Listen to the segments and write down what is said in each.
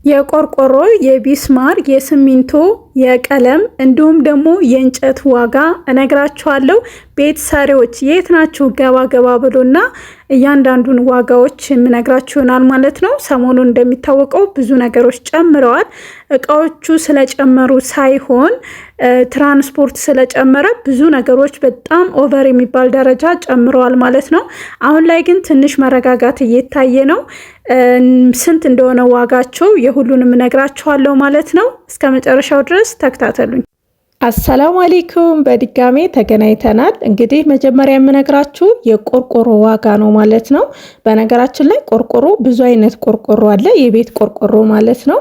የቆርቆሮ፣ የቢስማር፣ የሲሚንቶ፣ የቀለም እንዲሁም ደግሞ የእንጨት ዋጋ እነግራችኋለሁ። ቤት ሰሪዎች የት ናችሁ? ገባ ገባ ብሎና እያንዳንዱን ዋጋዎች የምነግራችሁ ይሆናል ማለት ነው። ሰሞኑን እንደሚታወቀው ብዙ ነገሮች ጨምረዋል። እቃዎቹ ስለጨመሩ ሳይሆን ትራንስፖርት ስለጨመረ ብዙ ነገሮች በጣም ኦቨር የሚባል ደረጃ ጨምረዋል ማለት ነው። አሁን ላይ ግን ትንሽ መረጋጋት እየታየ ነው። ስንት እንደሆነ ዋጋቸው የሁሉንም እነግራችኋለሁ ማለት ነው። እስከ መጨረሻው ድረስ ተከታተሉኝ። አሰላሙ አለይኩም በድጋሜ ተገናኝተናል። እንግዲህ መጀመሪያ የምነግራችሁ የቆርቆሮ ዋጋ ነው ማለት ነው። በነገራችን ላይ ቆርቆሮ ብዙ አይነት ቆርቆሮ አለ፣ የቤት ቆርቆሮ ማለት ነው።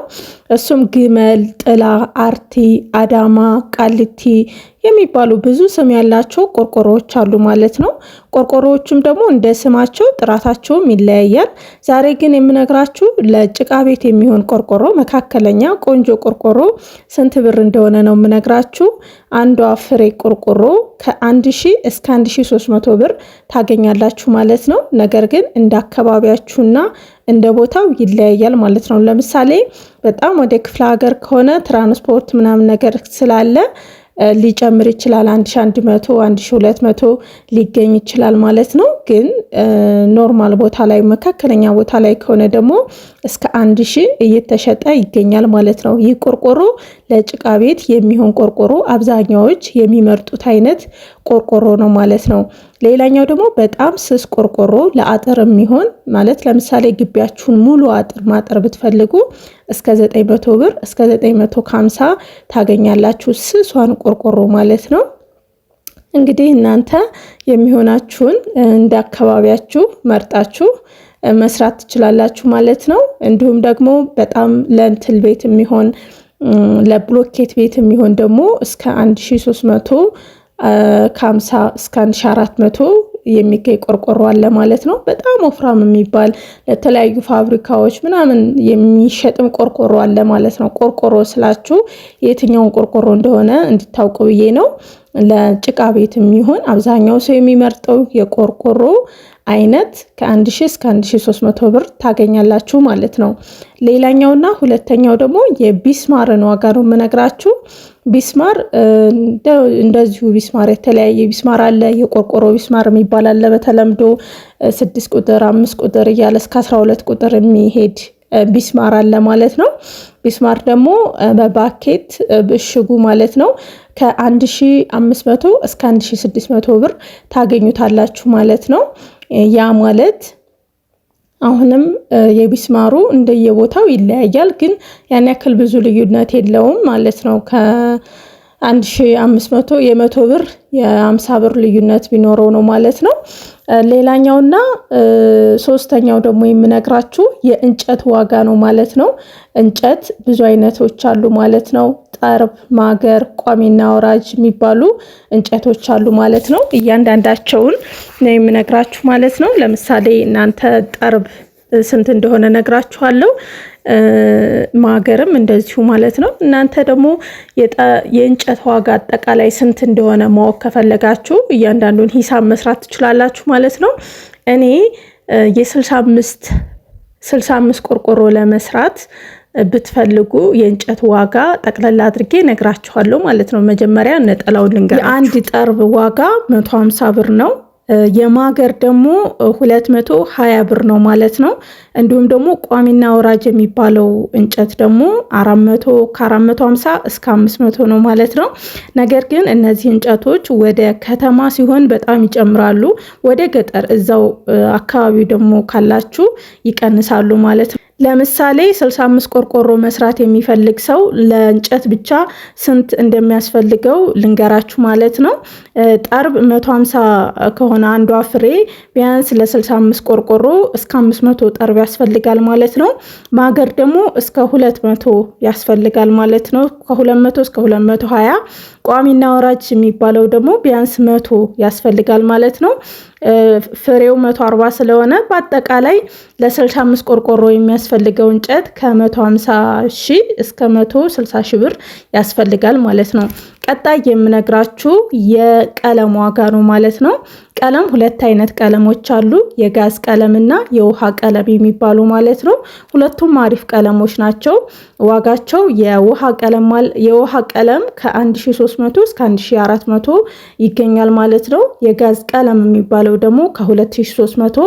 እሱም ግመል፣ ጥላ፣ አርቲ፣ አዳማ፣ ቃሊቲ የሚባሉ ብዙ ስም ያላቸው ቆርቆሮዎች አሉ ማለት ነው። ቆርቆሮዎቹም ደግሞ እንደ ስማቸው ጥራታቸውም ይለያያል። ዛሬ ግን የምነግራችሁ ለጭቃ ቤት የሚሆን ቆርቆሮ መካከለኛ ቆንጆ ቆርቆሮ ስንት ብር እንደሆነ ነው የምነግራችሁ። አንዷ ፍሬ ቆርቆሮ ከ1000 እስከ 1300 ብር ታገኛላችሁ ማለት ነው። ነገር ግን እንደ አካባቢያችሁና እንደ ቦታው ይለያያል ማለት ነው። ለምሳሌ በጣም ወደ ክፍለ ሀገር ከሆነ ትራንስፖርት ምናምን ነገር ስላለ ሊጨምር ይችላል። 1100 1200 ሊገኝ ይችላል ማለት ነው። ግን ኖርማል ቦታ ላይ መካከለኛ ቦታ ላይ ከሆነ ደግሞ እስከ 1000 እየተሸጠ ይገኛል ማለት ነው። ይህ ቆርቆሮ ለጭቃ ቤት የሚሆን ቆርቆሮ አብዛኛዎች የሚመርጡት አይነት ቆርቆሮ ነው ማለት ነው። ሌላኛው ደግሞ በጣም ስስ ቆርቆሮ ለአጥር የሚሆን ማለት ለምሳሌ ግቢያችሁን ሙሉ አጥር ማጠር ብትፈልጉ እስከ 900 ብር እስከ 950 ታገኛላችሁ፣ ስሷን ቆርቆሮ ማለት ነው። እንግዲህ እናንተ የሚሆናችሁን እንደ አካባቢያችሁ መርጣችሁ መስራት ትችላላችሁ ማለት ነው። እንዲሁም ደግሞ በጣም ለእንትል ቤት የሚሆን ለብሎኬት ቤት የሚሆን ደግሞ እስከ 1300 ከ50 እስከ 1400 የሚገኝ ቆርቆሮ አለ ማለት ነው። በጣም ወፍራም የሚባል ለተለያዩ ፋብሪካዎች ምናምን የሚሸጥም ቆርቆሮ አለ ማለት ነው። ቆርቆሮ ስላችሁ የትኛውን ቆርቆሮ እንደሆነ እንድታውቁ ብዬ ነው። ለጭቃ ቤት የሚሆን አብዛኛው ሰው የሚመርጠው የቆርቆሮ አይነት ከ1000 እስከ 1300 ብር ታገኛላችሁ ማለት ነው። ሌላኛውና ሁለተኛው ደግሞ የቢስማርን ዋጋ ነው የምነግራችሁ። ቢስማር እንደዚሁ ቢስማር የተለያየ ቢስማር አለ። የቆርቆሮ ቢስማር የሚባል አለ። በተለምዶ 6 ቁጥር 5 ቁጥር እያለ እስከ 12 ቁጥር የሚሄድ ቢስማር አለ ማለት ነው። ቢስማር ደግሞ በባኬት ብሽጉ ማለት ነው ከ1500 እስከ 1600 ብር ታገኙታላችሁ ማለት ነው። ያ ማለት አሁንም የቢስማሩ እንደየቦታው ይለያያል፣ ግን ያን ያክል ብዙ ልዩነት የለውም ማለት ነው። ከ1500 የ100 ብር የ50 ብር ልዩነት ቢኖረው ነው ማለት ነው። ሌላኛውና ሶስተኛው ደግሞ የምነግራችሁ የእንጨት ዋጋ ነው ማለት ነው። እንጨት ብዙ አይነቶች አሉ ማለት ነው። ጠርብ፣ ማገር፣ ቋሚና ወራጅ የሚባሉ እንጨቶች አሉ ማለት ነው። እያንዳንዳቸውን ነው የምነግራችሁ ማለት ነው። ለምሳሌ እናንተ ጠርብ ስንት እንደሆነ ነግራችኋለሁ። ማገርም እንደዚሁ ማለት ነው። እናንተ ደግሞ የእንጨት ዋጋ አጠቃላይ ስንት እንደሆነ ማወቅ ከፈለጋችሁ እያንዳንዱን ሂሳብ መስራት ትችላላችሁ ማለት ነው። እኔ የ65 ቆርቆሮ ለመስራት ብትፈልጉ የእንጨት ዋጋ ጠቅላላ አድርጌ ነግራችኋለሁ ማለት ነው። መጀመሪያ ነጠላውን ልንገራችሁ። የአንድ ጠርብ ዋጋ 150 ብር ነው። የማገር ደግሞ 220 ብር ነው ማለት ነው። እንዲሁም ደግሞ ቋሚና ወራጅ የሚባለው እንጨት ደግሞ 400 ከ450 እስከ 500 ነው ማለት ነው። ነገር ግን እነዚህ እንጨቶች ወደ ከተማ ሲሆን በጣም ይጨምራሉ፣ ወደ ገጠር እዛው አካባቢው ደግሞ ካላችሁ ይቀንሳሉ ማለት ነው። ለምሳሌ 65 ቆርቆሮ መስራት የሚፈልግ ሰው ለእንጨት ብቻ ስንት እንደሚያስፈልገው ልንገራችሁ ማለት ነው። ጠርብ 150 ከሆነ አንዷ ፍሬ ቢያንስ ለ65 ቆርቆሮ እስከ 500 ጠርብ ያስፈልጋል ማለት ነው። ማገር ደግሞ እስከ 200 ያስፈልጋል ማለት ነው። ከ200 እስከ 220። ቋሚና ወራጅ የሚባለው ደግሞ ቢያንስ 100 ያስፈልጋል ማለት ነው። ፍሬው 140 ስለሆነ በአጠቃላይ ለ65 ቆርቆሮ የሚያስፈልገው እንጨት ከ150 ሺህ እስከ 160 ሺህ ብር ያስፈልጋል ማለት ነው። ቀጣይ የምነግራችሁ የቀለም ዋጋ ነው ማለት ነው። ቀለም ሁለት አይነት ቀለሞች አሉ፣ የጋዝ ቀለም እና የውሃ ቀለም የሚባሉ ማለት ነው። ሁለቱም አሪፍ ቀለሞች ናቸው። ዋጋቸው የውሃ ቀለም ከ1300 እስከ 1400 ይገኛል ማለት ነው። የጋዝ ቀለም የሚባለው ደግሞ ከ2300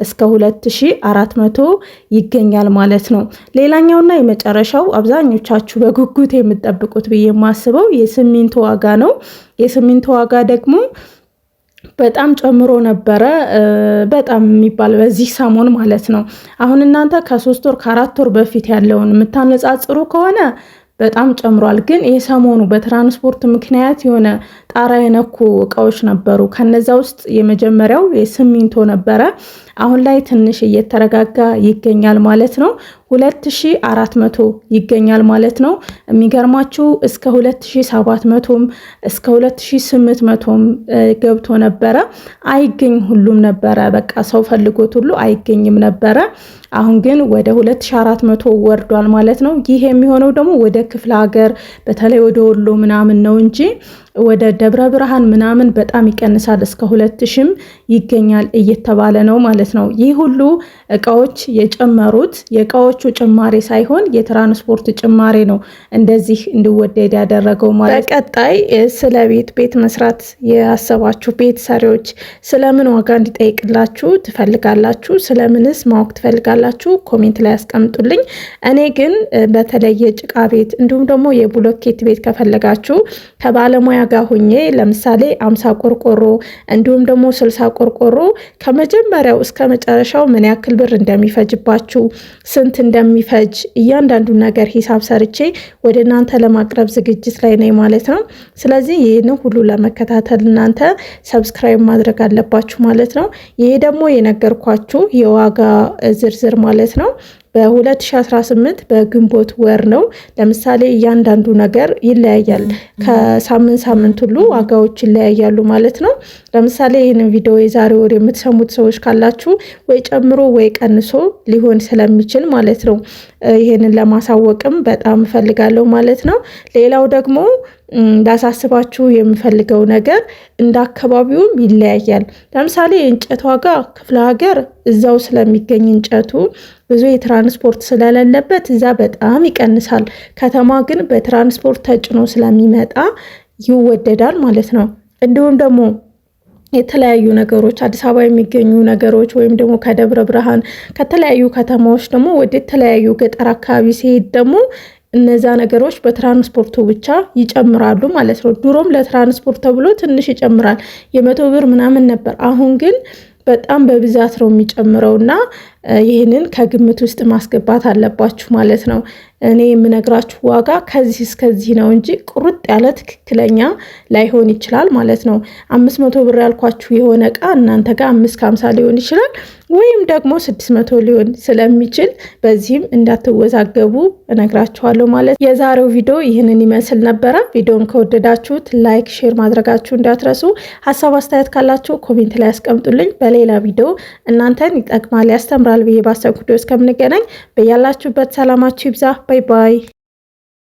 እስከ 2400 ይገኛል ማለት ነው። ሌላኛውና የመጨረሻው አብዛኞቻችሁ በጉጉት የምትጠብቁት ብዬ የማስበው የሲሚንቶ ዋጋ ነው። የሲሚንቶ ዋጋ ደግሞ በጣም ጨምሮ ነበረ፣ በጣም የሚባል በዚህ ሰሞን ማለት ነው። አሁን እናንተ ከ3 ወር ከ4 ወር በፊት ያለውን የምታነጻጽሩ ከሆነ በጣም ጨምሯል። ግን የሰሞኑ በትራንስፖርት ምክንያት የሆነ ጣራ የነኩ እቃዎች ነበሩ። ከነዛ ውስጥ የመጀመሪያው የሲሚንቶ ነበረ። አሁን ላይ ትንሽ እየተረጋጋ ይገኛል ማለት ነው። 2400 ይገኛል ማለት ነው። የሚገርማችሁ እስከ 2700ም እስከ 2800ም ገብቶ ነበረ። አይገኝ ሁሉም ነበረ፣ በቃ ሰው ፈልጎት ሁሉ አይገኝም ነበረ። አሁን ግን ወደ 2400 ወርዷል ማለት ነው። ይህ የሚሆነው ደግሞ ወደ ክፍለ ሀገር በተለይ ወደ ወሎ ምናምን ነው እንጂ ወደ ደብረ ብርሃን ምናምን በጣም ይቀንሳል፣ እስከ 2000ም ይገኛል እየተባለ ነው ማለት ነው። ይህ ሁሉ እቃዎች የጨመሩት የእቃዎቹ ጭማሬ ሳይሆን የትራንስፖርት ጭማሬ ነው እንደዚህ እንዲወደድ ያደረገው ማለት። በቀጣይ ስለ ቤት መስራት ያሰባችሁ ቤት ሰሪዎች ስለምን ዋጋ እንዲጠይቅላችሁ ትፈልጋላችሁ? ስለምንስ ማወቅ ትፈልጋላችሁ? ኮሜንት ላይ ያስቀምጡልኝ። እኔ ግን በተለየ ጭቃ ቤት እንዲሁም ደግሞ የብሎኬት ቤት ከፈለጋችሁ ከባለሙያ ጋር ሁኜ ለምሳሌ 50 ቆርቆሮ እንዲሁም ደግሞ 60 ቆርቆሮ ከመጀመሪያው እስከ መጨረሻው ምን ያክል ብር እንደሚፈጅባችሁ ስንት እንደሚፈጅ እያንዳንዱ ነገር ሂሳብ ሰርቼ ወደ እናንተ ለማቅረብ ዝግጅት ላይ ነኝ ማለት ነው። ስለዚህ ይህን ሁሉ ለመከታተል እናንተ ሰብስክራይብ ማድረግ አለባችሁ ማለት ነው። ይሄ ደግሞ የነገርኳችሁ የዋጋ ዝርዝር ማለት ነው። በ2018 በግንቦት ወር ነው። ለምሳሌ እያንዳንዱ ነገር ይለያያል። ከሳምንት ሁሉ ዋጋዎች ይለያያሉ ማለት ነው። ለምሳሌ ይህንን ቪዲዮ የዛሬ ወር የምትሰሙት ሰዎች ካላችሁ ወይ ጨምሮ ወይ ቀንሶ ሊሆን ስለሚችል ማለት ነው። ይሄንን ለማሳወቅም በጣም እፈልጋለሁ ማለት ነው። ሌላው ደግሞ እንዳሳስባችሁ የምፈልገው ነገር እንደ አካባቢውም ይለያያል። ለምሳሌ የእንጨት ዋጋ ክፍለ ሀገር እዛው ስለሚገኝ እንጨቱ ብዙ የትራንስፖርት ስለሌለበት እዛ በጣም ይቀንሳል። ከተማ ግን በትራንስፖርት ተጭኖ ስለሚመጣ ይወደዳል ማለት ነው። እንዲሁም ደግሞ የተለያዩ ነገሮች አዲስ አበባ የሚገኙ ነገሮች ወይም ደግሞ ከደብረ ብርሃን ከተለያዩ ከተማዎች ደግሞ ወደ ተለያዩ ገጠር አካባቢ ሲሄድ ደግሞ እነዛ ነገሮች በትራንስፖርቱ ብቻ ይጨምራሉ ማለት ነው። ድሮም ለትራንስፖርት ተብሎ ትንሽ ይጨምራል፣ 100 ብር ምናምን ነበር። አሁን ግን በጣም በብዛት ነው የሚጨምረውና ይህንን ከግምት ውስጥ ማስገባት አለባችሁ ማለት ነው። እኔ የምነግራችሁ ዋጋ ከዚህ እስከዚህ ነው እንጂ ቁርጥ ያለ ትክክለኛ ላይሆን ይችላል ማለት ነው። 500 ብር ያልኳችሁ የሆነ እቃ እናንተ ጋር 550 ሊሆን ይችላል ወይም ደግሞ 600 ሊሆን ስለሚችል በዚህም እንዳትወዛገቡ እነግራችኋለሁ ማለት። የዛሬው ቪዲዮ ይህንን ይመስል ነበረ። ቪዲዮን ከወደዳችሁት ላይክ፣ ሼር ማድረጋችሁ እንዳትረሱ። ሀሳብ አስተያየት ካላችሁ ኮሜንት ላይ ያስቀምጡልኝ። በሌላ ቪዲዮ እናንተን ይጠቅማል ያስተምራል ብዬ ባሰብኩት እስከምንገናኝ በያላችሁበት ሰላማችሁ ይብዛ። ባይ ባይ።